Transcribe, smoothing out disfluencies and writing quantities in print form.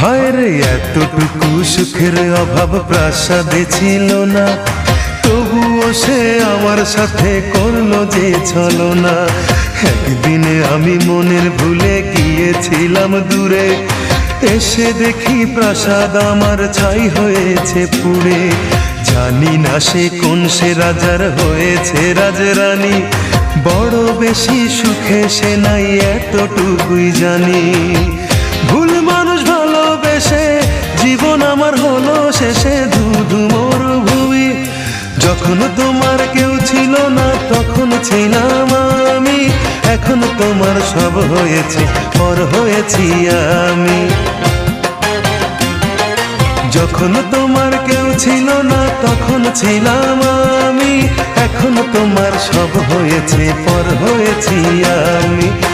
হায় রে এতটুকু সুখের অভাব প্রাসাদে ছিল না, তবুও সে আমার সাথে করলো যে ছলনা। একদিনে আমি মনের ভুলে গিয়েছিলাম দূরে, এসে দেখি প্রাসাদ আমার ছাই হয়েছে পুড়ে। জানি না সে কোন সে রাজার হয়েছে রাজরানী, বড় বেশি সুখে সে নাই এতটুকুই জানি। ভুল মানুষ ভালোবেসে জীবন আমার হলো শেষে ধুধু মরুভূমি। যখন তোমার কেউ ছিল না তখন ছিলাম আমি, এখন তোমার সব হয়েছে পর হয়েছি আমি। যখন তোমার কেউ ছিল না তখন ছিলাম আমি, এখন তোমার সব হয়েছে পর হয়েছি আমি।